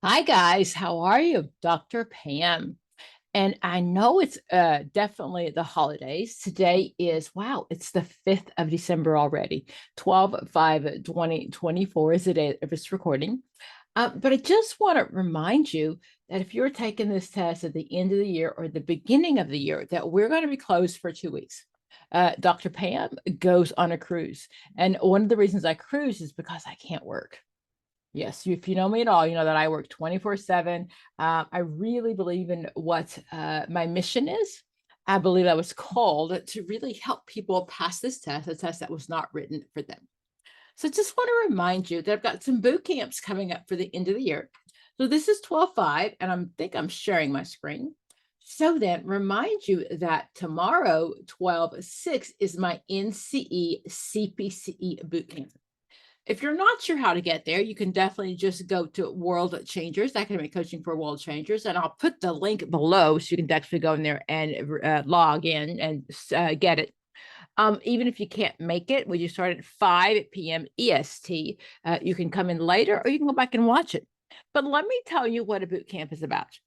Hi guys, how are you? Dr. Pam. And I know it's definitely the holidays. Today is, wow, it's the 5th of December already. 12/5/2024 is the day of this recording. But I just want to remind you that if you're taking this test at the end of the year or the beginning of the year, that we're going to be closed for 2 weeks. Dr. Pam goes on a cruise. And one of the reasons I cruise is because I can't work. Yes, if you know me at all, you know that I work 24/7. I really believe in what my mission is. I believe I was called to really help people pass this test, a test that was not written for them. So just want to remind you that I've got some boot camps coming up for the end of the year. So this is 12/5, and think I'm sharing my screen. So then remind you that tomorrow, 12/6, is my NCE CPCE boot camp. If you're not sure how to get there, you can definitely just go to World Changers, Academic Coaching for World Changers, and I'll put the link below so you can actually go in there and log in and get it. Even if you can't make it, when you start at 5 p.m. EST, you can come in later or you can go back and watch it. But let me tell you what a boot camp is about.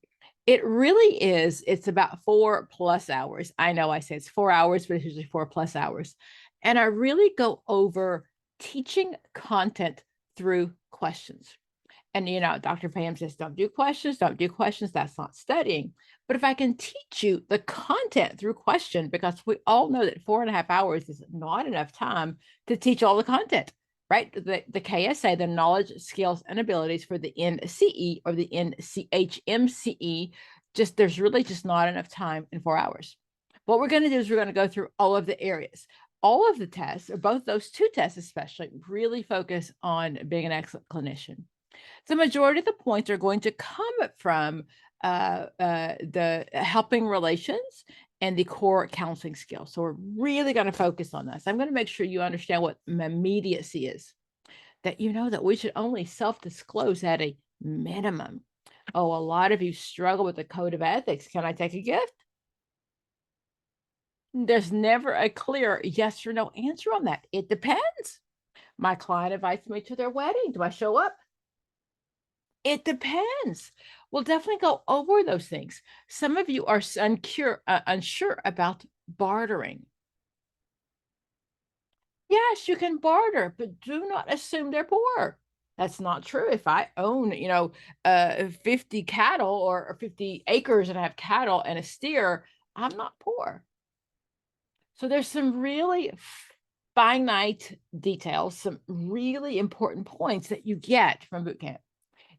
It really is. It's about 4+ hours. I know I say it's 4 hours, but it's usually 4+ hours. And I really go over teaching content through questions. And, Dr. Pam says, don't do questions, don't do questions. That's not studying. But if I can teach you the content through question, because we all know that 4.5 hours is not enough time to teach all the content, right? The KSA, the knowledge, skills, and abilities for the NCE or the NCHMCE, there's really just not enough time in 4 hours. What we're going to do is we're going to go through all of the areas. All of the tests, or both those two tests especially, really focus on being an excellent clinician. The majority of the points are going to come from the helping relations and the core counseling skills. So we're really going to focus on this. I'm going to make sure you understand what immediacy is, that you know that we should only self-disclose at a minimum. Oh, a lot of you struggle with the code of ethics. Can I take a gift? There's never a clear yes or no answer on that. It depends. My client invites me to their wedding. Do I show up? It depends. We'll definitely go over those things. Some of you are unsure about bartering. Yes, you can barter, but do not assume they're poor. That's not true. If I own, 50 cattle or 50 acres and I have cattle and a steer, I'm not poor. So there's some really finite details, some really important points that you get from boot camp.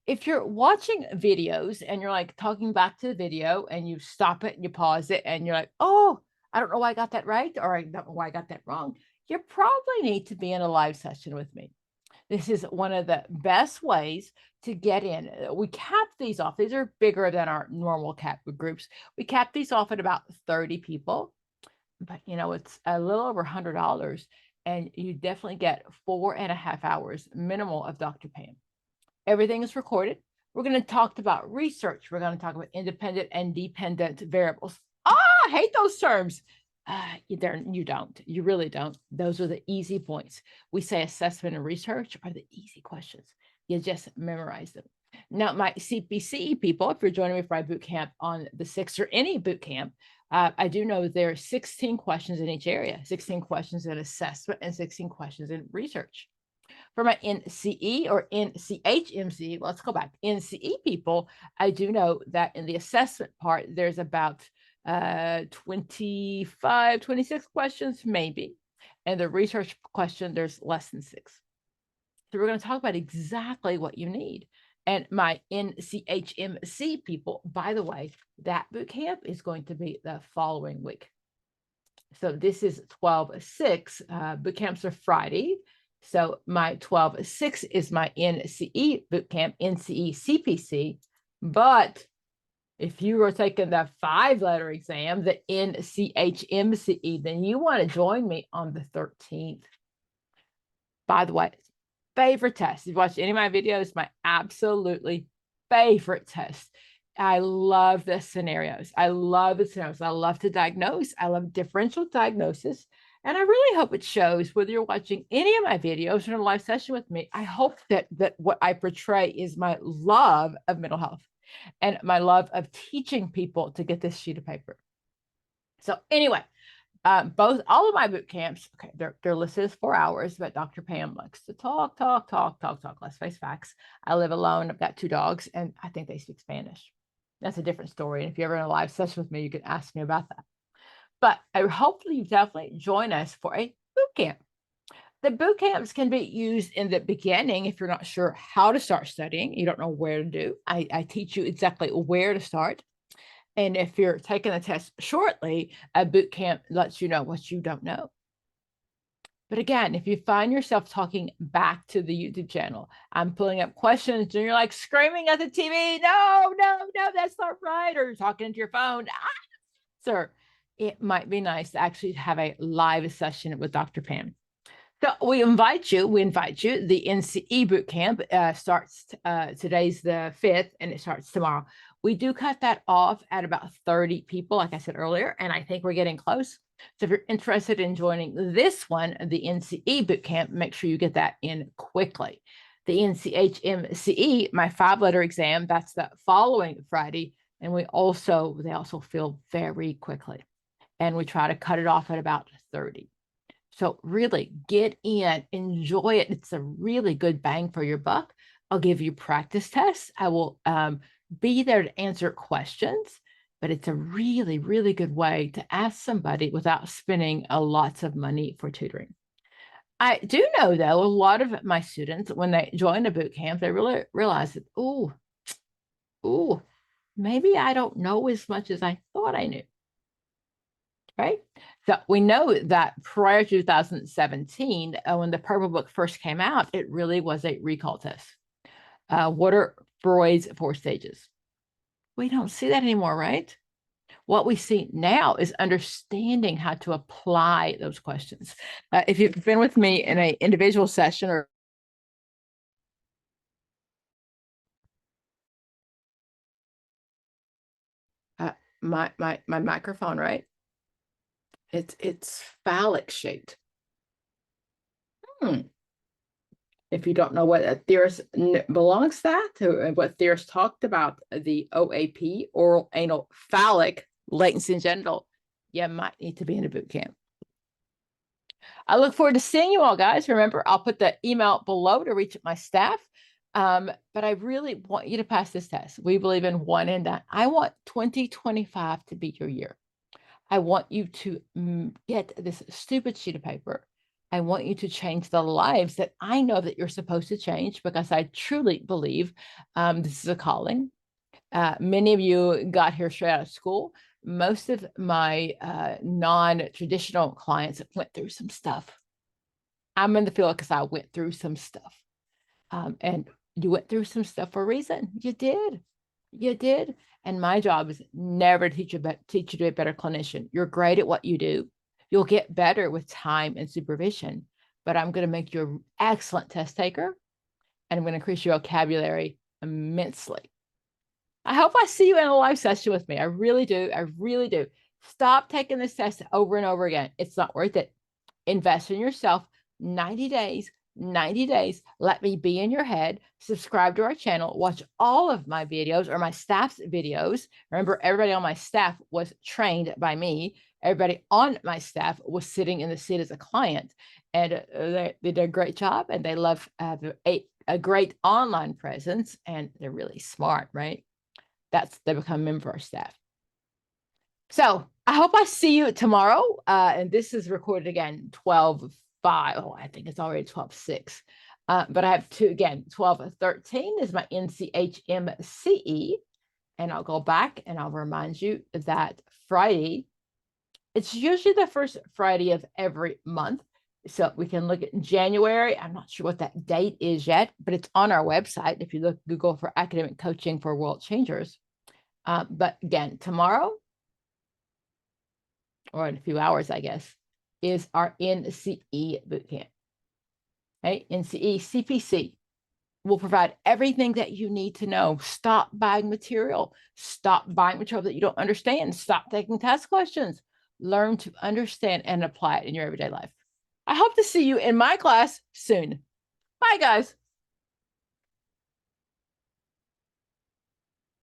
If you're watching videos and you're like talking back to the video and you stop it and you pause it and you're like, oh, I don't know why I got that right, or I don't know why I got that wrong, you probably need to be in a live session with me. This is one of the best ways to get in. We cap these off. These are bigger than our normal cap groups. We cap these off at about 30 people, but it's a little over $100, and you definitely get 4.5 hours minimal of Dr. Pam. Everything is recorded. We're going to talk about research. We're going to talk about independent and dependent variables. I hate those terms. You don't. You really don't. Those are the easy points. We say assessment and research are the easy questions. You just memorize them. Now, my CPCE people, if you're joining me for my boot camp on the 6th or any boot camp, I do know there are 16 questions in each area, 16 questions in assessment and 16 questions in research. For my NCE or NCHMC, let's go back. NCE people, I do know that in the assessment part, there's about 25, 26 questions, maybe. And the research question, there's less than 6. So we're going to talk about exactly what you need. And my NCHMC people, by the way, that boot camp is going to be the following week. So this is 12/6. Boot camps are Friday. So my 12/6 is my NCE bootcamp, NCE CPC. But if you are taking the 5-letter exam, the NCHMCE, then you want to join me on the 13th. By the way, favorite test. If you've watched any of my videos, my absolutely favorite test. I love the scenarios. I love the scenarios. I love to diagnose. I love differential diagnosis. And I really hope it shows whether you're watching any of my videos or in a live session with me. I hope that what I portray is my love of mental health and my love of teaching people to get this sheet of paper. So anyway, all of my boot camps, okay, they're listed as 4 hours, but Dr. Pam likes to talk. Let's face facts. I live alone. I've got 2 dogs, and I think they speak Spanish. That's a different story. And if you're ever in a live session with me, you can ask me about that. But hopefully you definitely join us for a boot camp. The boot camps can be used in the beginning if you're not sure how to start studying. You don't know where to do. I teach you exactly where to start. And if you're taking the test shortly, a boot camp lets you know what you don't know. But again, if you find yourself talking back to the YouTube channel, I'm pulling up questions and you're like screaming at the TV, no, that's not right. Or you're talking to your phone, sir, it might be nice to actually have a live session with Dr. Pam. So we invite you. The NCE bootcamp starts, today's the 5th, and it starts tomorrow. We do cut that off at about 30 people, like I said earlier, and I think we're getting close. So if you're interested in joining this one, the NCE bootcamp, make sure you get that in quickly. The Nhmce, my 5-letter exam, that's the following Friday, and they also fill very quickly, and we try to cut it off at about 30. So really get in, enjoy it. It's a really good bang for your buck. I'll give you practice tests. I will be there to answer questions, but it's a really, really good way to ask somebody without spending lots of money for tutoring. I do know, though, a lot of my students, when they join a boot camp, they really realize that, oh, maybe I don't know as much as I thought I knew. Right? So we know that prior to 2017, when the Purple Book first came out, it really was a recall test. What are Freud's 4 stages? We don't see that anymore, right? What we see now is understanding how to apply those questions. If you've been with me in an individual session or my microphone, right? It's phallic shaped. If you don't know what a theorist belongs to that, what theorists talked about, the OAP, oral anal phallic latency and genital, you might need to be in a boot camp. I look forward to seeing you all, guys. Remember, I'll put the email below to reach my staff. But I really want you to pass this test. We believe in one and done. I want 2025 to be your year. I want you to get this stupid sheet of paper. I want you to change the lives that I know that you're supposed to change, because I truly believe this is a calling. Many of you got here straight out of school. Most of my non-traditional clients went through some stuff. I'm in the field because I went through some stuff. And you went through some stuff for a reason. You did. And my job is never to teach you to be a better clinician. You're great at what you do. You'll get better with time and supervision, but I'm going to make you an excellent test taker, and I'm going to increase your vocabulary immensely. I hope I see you in a live session with me. I really do. Stop taking this test over and over again. It's not worth it. Invest in yourself. 90 days. Let me be in your head. Subscribe to our channel. Watch all of my videos or my staff's videos. Remember, everybody on my staff was trained by me. Everybody on my staff was sitting in the seat as a client, and they did a great job, and they love a great online presence, and they're really smart, right? They become a member of our staff. So I hope I see you tomorrow. And this is recorded again, 12/5. Oh, I think it's already 12/6. But I have 12/13 is my Nhmce. And I'll go back and I'll remind you that Friday, it's usually the first Friday of every month. So we can look at January. I'm not sure what that date is yet, but it's on our website. If you Google for academic coaching for world changers. But again, tomorrow, or in a few hours, I guess, is our NCE bootcamp. Okay, NCE Cpce will provide everything that you need to know. Stop buying material. Stop buying material that you don't understand. Stop taking test questions. learn to understand and apply it in your everyday life. I hope to see you in my class soon. Bye, guys.